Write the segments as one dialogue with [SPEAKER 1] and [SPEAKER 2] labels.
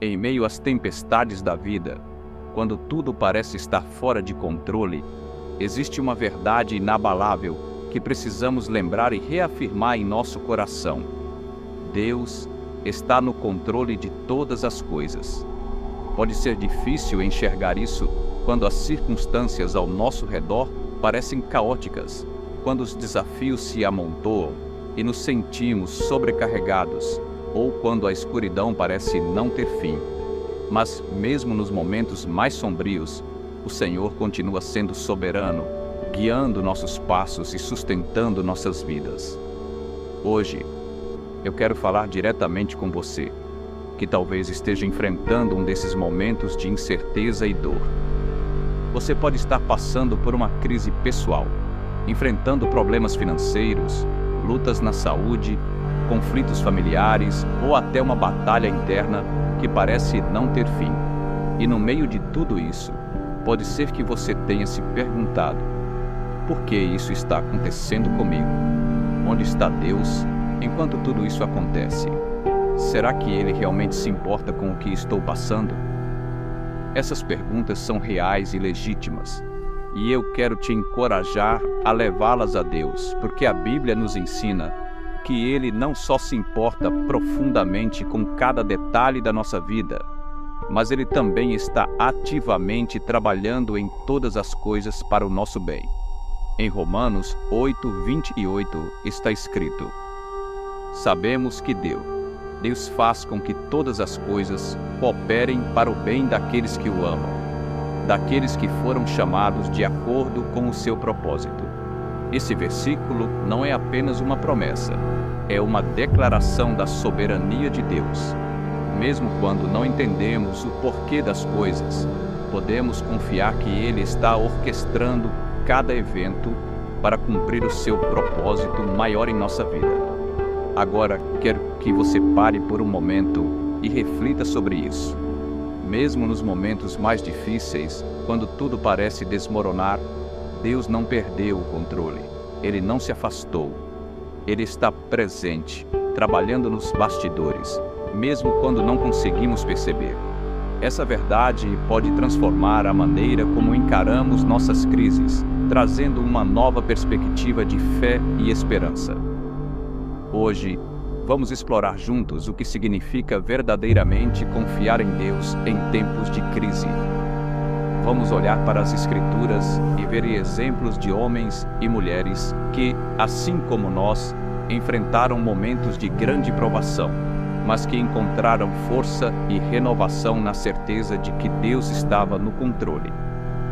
[SPEAKER 1] Em meio às tempestades da vida, quando tudo parece estar fora de controle, existe uma verdade inabalável que precisamos lembrar e reafirmar em nosso coração. Deus está no controle de todas as coisas. Pode ser difícil enxergar isso quando as circunstâncias ao nosso redor parecem caóticas, quando os desafios se amontoam e nos sentimos sobrecarregados, ou quando a escuridão parece não ter fim. Mas mesmo nos momentos mais sombrios, o Senhor continua sendo soberano, guiando nossos passos e sustentando nossas vidas. Hoje, eu quero falar diretamente com você, que talvez esteja enfrentando um desses momentos de incerteza e dor. Você pode estar passando por uma crise pessoal, enfrentando problemas financeiros, lutas na saúde, conflitos familiares ou até uma batalha interna que parece não ter fim. E no meio de tudo isso, pode ser que você tenha se perguntado: por que isso está acontecendo comigo? Onde está Deus enquanto tudo isso acontece? Será que Ele realmente se importa com o que estou passando? Essas perguntas são reais e legítimas, e eu quero te encorajar a levá-las a Deus, porque a Bíblia nos ensina que Ele não só se importa profundamente com cada detalhe da nossa vida, mas Ele também está ativamente trabalhando em todas as coisas para o nosso bem. Em Romanos 8:28 está escrito: sabemos que Deus faz com que todas as coisas cooperem para o bem daqueles que o amam, daqueles que foram chamados de acordo com o seu propósito. Esse versículo não é apenas uma promessa, é uma declaração da soberania de Deus. Mesmo quando não entendemos o porquê das coisas, podemos confiar que Ele está orquestrando cada evento para cumprir o seu propósito maior em nossa vida. Agora, quero que você pare por um momento e reflita sobre isso. Mesmo nos momentos mais difíceis, quando tudo parece desmoronar, Deus não perdeu o controle. Ele não se afastou. Ele está presente, trabalhando nos bastidores, mesmo quando não conseguimos perceber. Essa verdade pode transformar a maneira como encaramos nossas crises, trazendo uma nova perspectiva de fé e esperança. Hoje, vamos explorar juntos o que significa verdadeiramente confiar em Deus em tempos de crise. Vamos olhar para as Escrituras e ver exemplos de homens e mulheres que, assim como nós, enfrentaram momentos de grande provação, mas que encontraram força e renovação na certeza de que Deus estava no controle.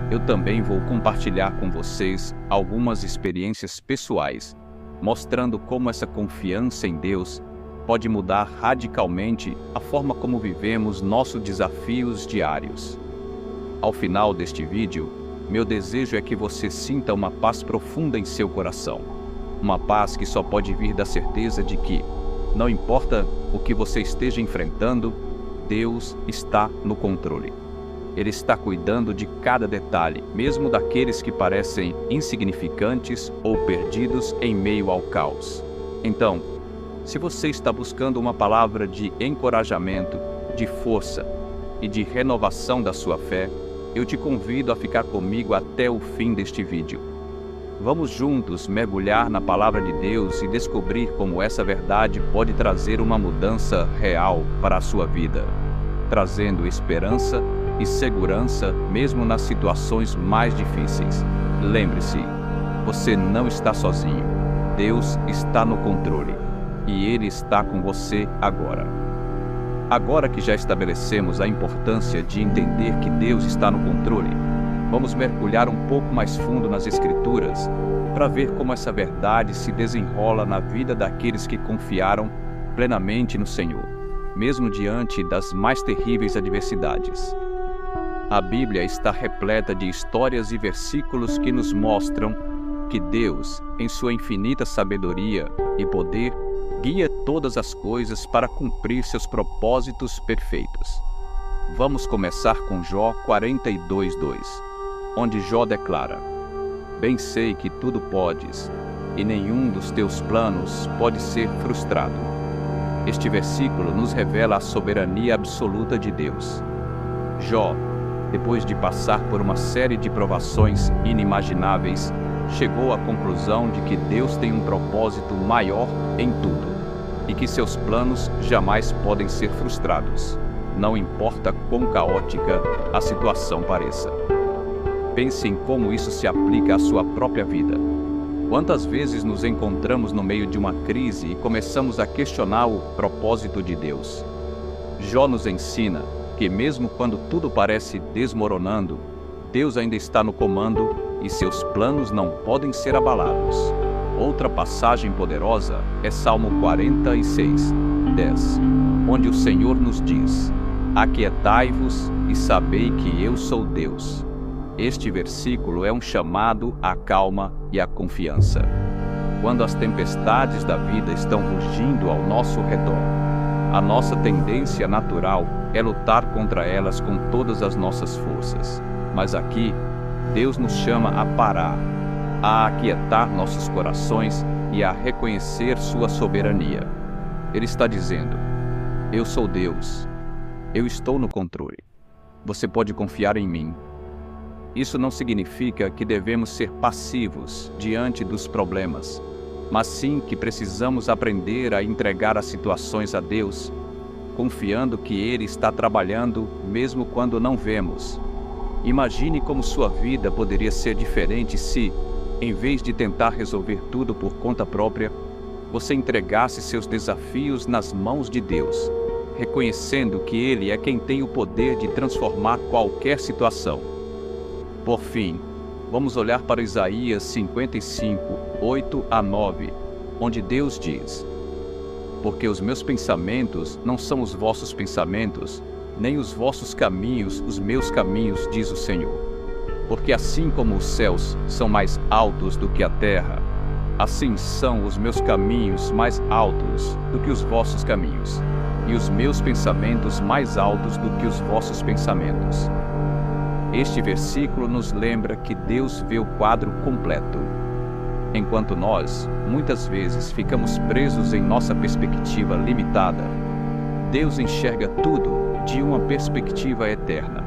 [SPEAKER 1] Eu também vou compartilhar com vocês algumas experiências pessoais, mostrando como essa confiança em Deus pode mudar radicalmente a forma como vivemos nossos desafios diários. Ao final deste vídeo, meu desejo é que você sinta uma paz profunda em seu coração. Uma paz que só pode vir da certeza de que, não importa o que você esteja enfrentando, Deus está no controle. Ele está cuidando de cada detalhe, mesmo daqueles que parecem insignificantes ou perdidos em meio ao caos. Então, se você está buscando uma palavra de encorajamento, de força e de renovação da sua fé, eu te convido a ficar comigo até o fim deste vídeo. Vamos juntos mergulhar na palavra de Deus e descobrir como essa verdade pode trazer uma mudança real para a sua vida, trazendo esperança e segurança mesmo nas situações mais difíceis. Lembre-se, você não está sozinho. Deus está no controle e Ele está com você agora. Agora que já estabelecemos a importância de entender que Deus está no controle, vamos mergulhar um pouco mais fundo nas Escrituras para ver como essa verdade se desenrola na vida daqueles que confiaram plenamente no Senhor, mesmo diante das mais terríveis adversidades. A Bíblia está repleta de histórias e versículos que nos mostram que Deus, em sua infinita sabedoria e poder, guia todas as coisas para cumprir seus propósitos perfeitos. Vamos começar com Jó 42:2, onde Jó declara: bem sei que tudo podes, e nenhum dos teus planos pode ser frustrado. Este versículo nos revela a soberania absoluta de Deus. Jó, depois de passar por uma série de provações inimagináveis, chegou à conclusão de que Deus tem um propósito maior em tudo e que seus planos jamais podem ser frustrados, não importa quão caótica a situação pareça. Pense em como isso se aplica à sua própria vida. Quantas vezes nos encontramos no meio de uma crise e começamos a questionar o propósito de Deus? Jó nos ensina que mesmo quando tudo parece desmoronando, Deus ainda está no comando e seus planos não podem ser abalados. Outra passagem poderosa é Salmo 46, 10, onde o Senhor nos diz: Aquietai-vos e sabei que eu sou Deus. Este versículo é um chamado à calma e à confiança. Quando as tempestades da vida estão rugindo ao nosso redor, a nossa tendência natural é lutar contra elas com todas as nossas forças. Mas aqui, Deus nos chama a parar, a aquietar nossos corações e a reconhecer sua soberania. Ele está dizendo: eu sou Deus, eu estou no controle. Você pode confiar em mim. Isso não significa que devemos ser passivos diante dos problemas, mas sim que precisamos aprender a entregar as situações a Deus, confiando que Ele está trabalhando mesmo quando não vemos. Imagine como sua vida poderia ser diferente se, em vez de tentar resolver tudo por conta própria, você entregasse seus desafios nas mãos de Deus, reconhecendo que Ele é quem tem o poder de transformar qualquer situação. Por fim, vamos olhar para Isaías 55, 8 a 9, onde Deus diz: Porque os meus pensamentos não são os vossos pensamentos, nem os vossos caminhos os meus caminhos, diz o Senhor. Porque assim como os céus são mais altos do que a terra, assim são os meus caminhos mais altos do que os vossos caminhos, e os meus pensamentos mais altos do que os vossos pensamentos. Este versículo nos lembra que Deus vê o quadro completo. Enquanto nós, muitas vezes, ficamos presos em nossa perspectiva limitada, Deus enxerga tudo de uma perspectiva eterna.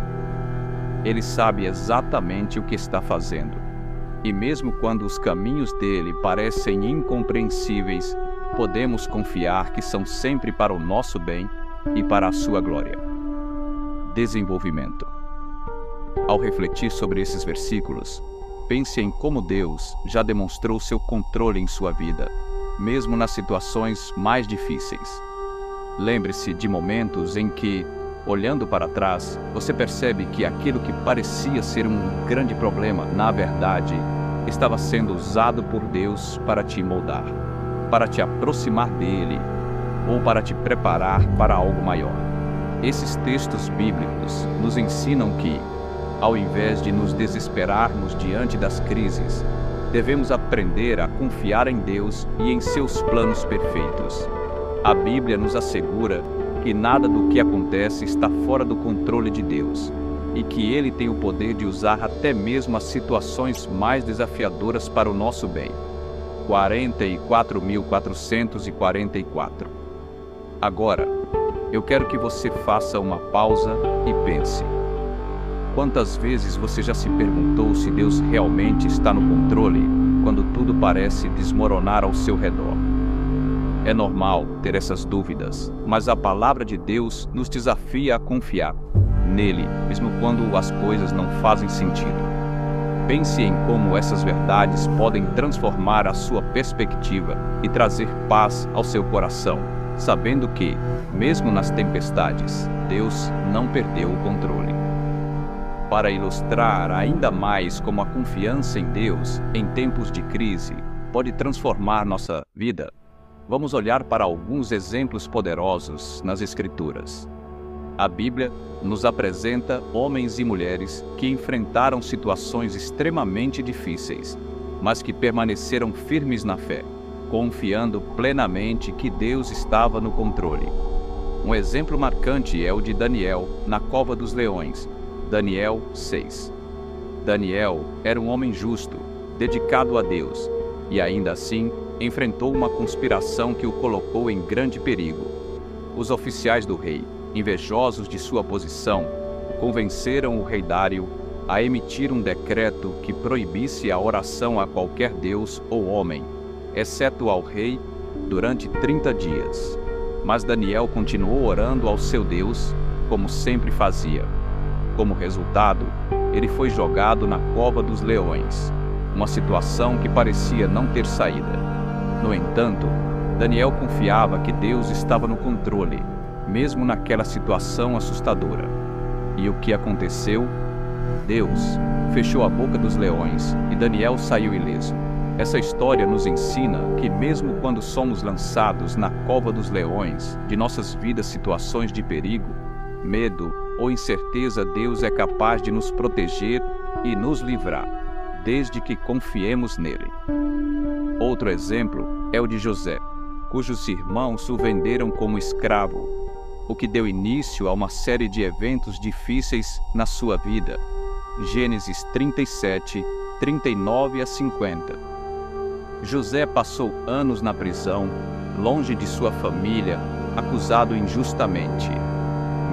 [SPEAKER 1] Ele sabe exatamente o que está fazendo. E mesmo quando os caminhos dele parecem incompreensíveis, podemos confiar que são sempre para o nosso bem e para a sua glória. Desenvolvimento. Ao refletir sobre esses versículos, pense em como Deus já demonstrou seu controle em sua vida, mesmo nas situações mais difíceis. Lembre-se de momentos em que, olhando para trás, você percebe que aquilo que parecia ser um grande problema, na verdade, estava sendo usado por Deus para te moldar, para te aproximar dele ou para te preparar para algo maior. Esses textos bíblicos nos ensinam que, ao invés de nos desesperarmos diante das crises, devemos aprender a confiar em Deus e em seus planos perfeitos. A Bíblia nos assegura que nada do que acontece está fora do controle de Deus e que Ele tem o poder de usar até mesmo as situações mais desafiadoras para o nosso bem. 44.444. Agora, eu quero que você faça uma pausa e pense. Quantas vezes você já se perguntou se Deus realmente está no controle quando tudo parece desmoronar ao seu redor? É normal ter essas dúvidas, mas a palavra de Deus nos desafia a confiar nele, mesmo quando as coisas não fazem sentido. Pense em como essas verdades podem transformar a sua perspectiva e trazer paz ao seu coração, sabendo que, mesmo nas tempestades, Deus não perdeu o controle. Para ilustrar ainda mais como a confiança em Deus, em tempos de crise, pode transformar nossa vida, vamos olhar para alguns exemplos poderosos nas Escrituras. A Bíblia nos apresenta homens e mulheres que enfrentaram situações extremamente difíceis, mas que permaneceram firmes na fé, confiando plenamente que Deus estava no controle. Um exemplo marcante é o de Daniel na cova dos leões, Daniel 6. Daniel era um homem justo, dedicado a Deus, e ainda assim enfrentou uma conspiração que o colocou em grande perigo. Os oficiais do rei, invejosos de sua posição, convenceram o rei Dário a emitir um decreto que proibisse a oração a qualquer deus ou homem, exceto ao rei, durante 30 dias. Mas Daniel continuou orando ao seu Deus, como sempre fazia. Como resultado, ele foi jogado na cova dos leões, uma situação que parecia não ter saída. No entanto, Daniel confiava que Deus estava no controle, mesmo naquela situação assustadora. E o que aconteceu? Deus fechou a boca dos leões e Daniel saiu ileso. Essa história nos ensina que mesmo quando somos lançados na cova dos leões de nossas vidas, situações de perigo, medo ou incerteza, Deus é capaz de nos proteger e nos livrar, desde que confiemos nele. Outro exemplo é o de José, cujos irmãos o venderam como escravo, o que deu início a uma série de eventos difíceis na sua vida. Gênesis 37, 39 a 50. José passou anos na prisão, longe de sua família, acusado injustamente.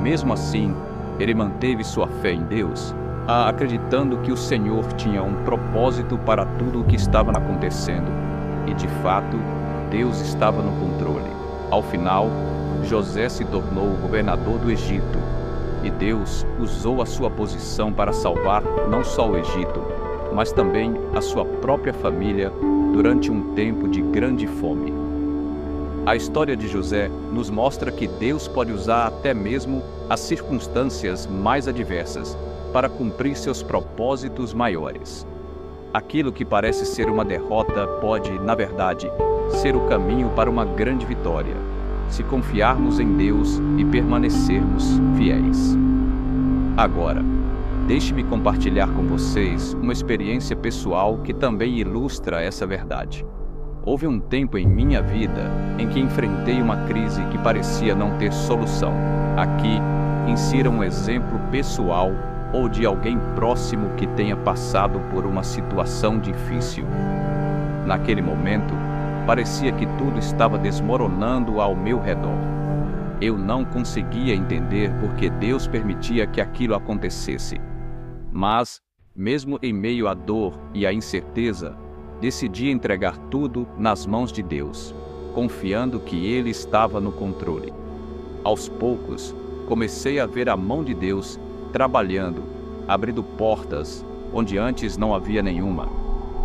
[SPEAKER 1] Mesmo assim, ele manteve sua fé em Deus, acreditando que o Senhor tinha um propósito para tudo o que estava acontecendo. E de fato, Deus estava no controle. Ao final, José se tornou o governador do Egito, e Deus usou a sua posição para salvar não só o Egito, mas também a sua própria família durante um tempo de grande fome. A história de José nos mostra que Deus pode usar até mesmo as circunstâncias mais adversas para cumprir seus propósitos maiores. Aquilo que parece ser uma derrota pode, na verdade, ser o caminho para uma grande vitória, se confiarmos em Deus e permanecermos fiéis. Agora, deixe-me compartilhar com vocês uma experiência pessoal que também ilustra essa verdade. Houve um tempo em minha vida em que enfrentei uma crise que parecia não ter solução. Aqui, insira um exemplo pessoal ou de alguém próximo que tenha passado por uma situação difícil. Naquele momento, parecia que tudo estava desmoronando ao meu redor. Eu não conseguia entender por que Deus permitia que aquilo acontecesse. Mas, mesmo em meio à dor e à incerteza, decidi entregar tudo nas mãos de Deus, confiando que Ele estava no controle. Aos poucos, comecei a ver a mão de Deus trabalhando, abrindo portas onde antes não havia nenhuma,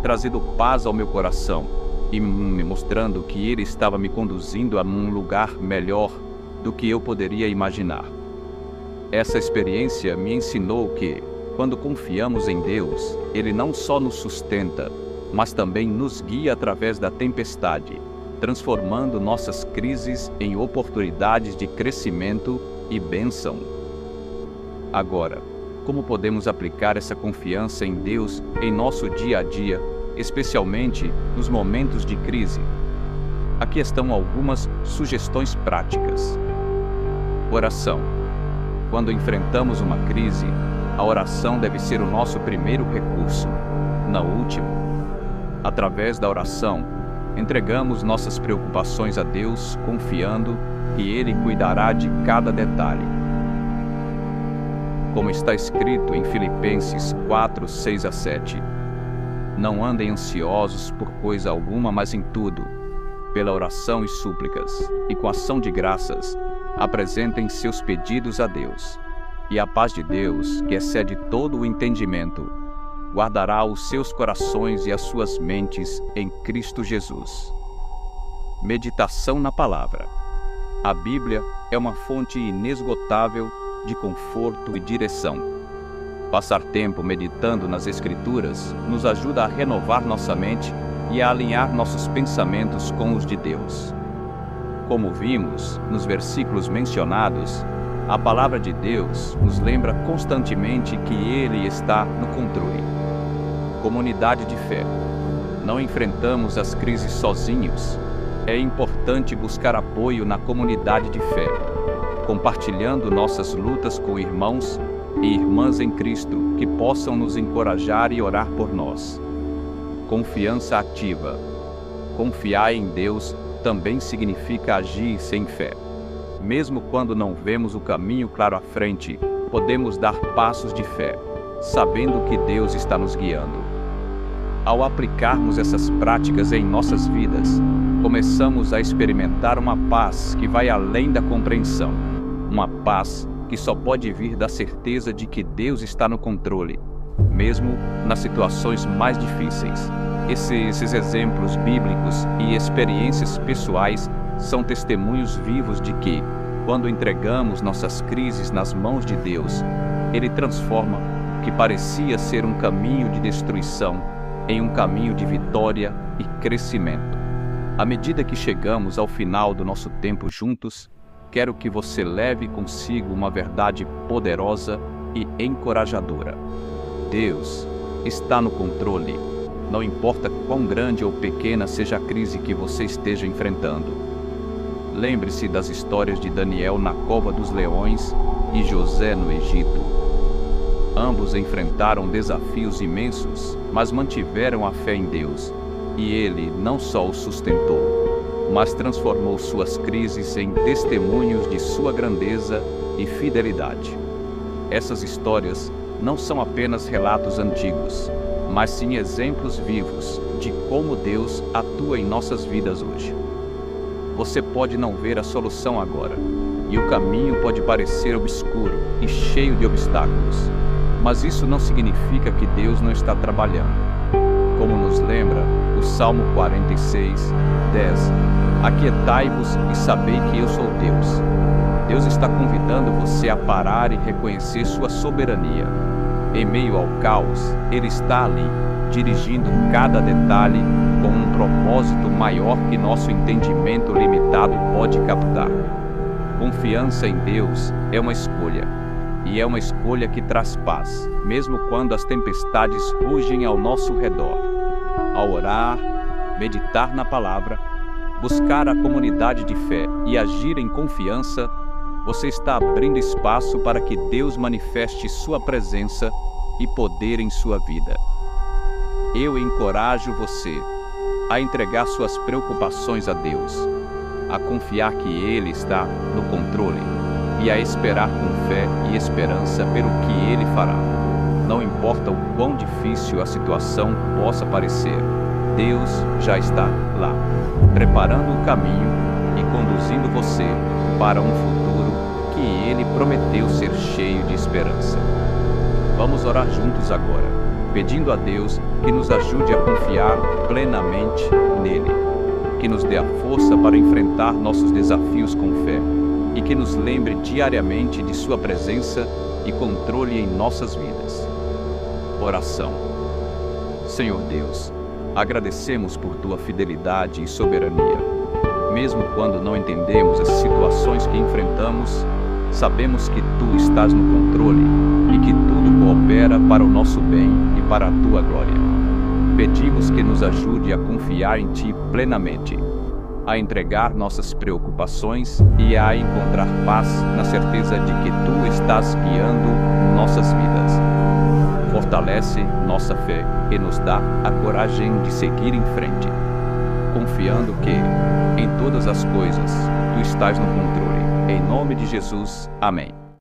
[SPEAKER 1] trazendo paz ao meu coração e me mostrando que Ele estava me conduzindo a um lugar melhor do que eu poderia imaginar. Essa experiência me ensinou que, quando confiamos em Deus, Ele não só nos sustenta, mas também nos guia através da tempestade, transformando nossas crises em oportunidades de crescimento e bênção. Agora, como podemos aplicar essa confiança em Deus em nosso dia a dia, especialmente nos momentos de crise? Aqui estão algumas sugestões práticas. Oração. Quando enfrentamos uma crise, a oração deve ser o nosso primeiro recurso, não o último. Através da oração, entregamos nossas preocupações a Deus, confiando que Ele cuidará de cada detalhe. Como está escrito em Filipenses 4, 6 a 7, não andem ansiosos por coisa alguma, mas em tudo, pela oração e súplicas, e com ação de graças, apresentem seus pedidos a Deus. E a paz de Deus, que excede todo o entendimento, guardará os seus corações e as suas mentes em Cristo Jesus. Meditação na Palavra. A Bíblia é uma fonte inesgotável de conforto e direção. Passar tempo meditando nas Escrituras nos ajuda a renovar nossa mente e a alinhar nossos pensamentos com os de Deus. Como vimos nos versículos mencionados, a Palavra de Deus nos lembra constantemente que Ele está no controle. Comunidade de fé. Não enfrentamos as crises sozinhos. É importante buscar apoio na comunidade de fé, compartilhando nossas lutas com irmãos e irmãs em Cristo que possam nos encorajar e orar por nós. Confiança ativa. Confiar em Deus também significa agir sem fé. Mesmo quando não vemos o caminho claro à frente, podemos dar passos de fé, sabendo que Deus está nos guiando. Ao aplicarmos essas práticas em nossas vidas, começamos a experimentar uma paz que vai além da compreensão, uma paz que só pode vir da certeza de que Deus está no controle, mesmo nas situações mais difíceis. Esses exemplos bíblicos e experiências pessoais são testemunhos vivos de que, quando entregamos nossas crises nas mãos de Deus, Ele transforma o que parecia ser um caminho de destruição em um caminho de vitória e crescimento. À medida que chegamos ao final do nosso tempo juntos, quero que você leve consigo uma verdade poderosa e encorajadora. Deus está no controle, não importa quão grande ou pequena seja a crise que você esteja enfrentando. Lembre-se das histórias de Daniel na cova dos leões e José no Egito. Ambos enfrentaram desafios imensos, mas mantiveram a fé em Deus, e Ele não só os sustentou, mas transformou suas crises em testemunhos de sua grandeza e fidelidade. Essas histórias não são apenas relatos antigos, mas sim exemplos vivos de como Deus atua em nossas vidas hoje. Você pode não ver a solução agora, e o caminho pode parecer obscuro e cheio de obstáculos, mas isso não significa que Deus não está trabalhando. Como nos lembra o Salmo 46, 10, aquietai-vos e sabei que eu sou Deus. Deus está convidando você a parar e reconhecer sua soberania. Em meio ao caos, Ele está ali, dirigindo cada detalhe com um propósito maior que nosso entendimento limitado pode captar. Confiança em Deus é uma escolha, e é uma escolha que traz paz, mesmo quando as tempestades rugem ao nosso redor. Ao orar, meditar na palavra, buscar a comunidade de fé e agir em confiança, você está abrindo espaço para que Deus manifeste sua presença e poder em sua vida. Eu encorajo você a entregar suas preocupações a Deus, a confiar que Ele está no controle e a esperar com fé e esperança pelo que Ele fará. Não importa o quão difícil a situação possa parecer, Deus já está lá, preparando o caminho e conduzindo você para um futuro que Ele prometeu ser cheio de esperança. Vamos orar juntos agora, pedindo a Deus que nos ajude a confiar plenamente nele, que nos dê a força para enfrentar nossos desafios com fé e que nos lembre diariamente de sua presença e controle em nossas vidas. Oração. Senhor Deus, agradecemos por tua fidelidade e soberania. Mesmo quando não entendemos as situações que enfrentamos, sabemos que tu estás no controle e que tudo coopera para o nosso bem e para a tua glória. Pedimos que nos ajude a confiar em ti plenamente, a entregar nossas preocupações e a encontrar paz na certeza de que tu estás guiando nossas vidas. Fortalece nossa fé e nos dá a coragem de seguir em frente, confiando que, em todas as coisas, tu estás no controle. Em nome de Jesus, amém.